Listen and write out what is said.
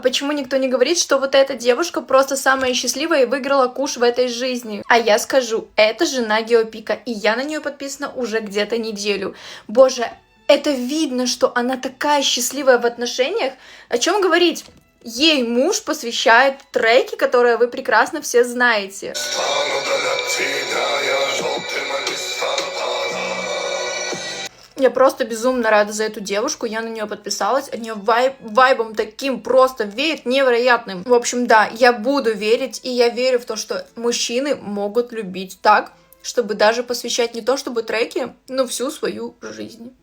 почему никто не говорит, что вот эта девушка просто самая счастливая и выиграла куш в этой жизни? А я скажу, это жена Геопика, и я на нее подписана уже где-то неделю. Боже, это видно, что она такая счастливая в отношениях. О чем говорить? Ей муж посвящает треки, которые вы прекрасно все знаете. Я просто безумно рада за эту девушку, я на нее подписалась, от нее вайбом таким просто веет невероятным. В общем, да, я буду верить, и я верю в то, что мужчины могут любить так, чтобы даже посвящать не то чтобы треки, но всю свою жизнь.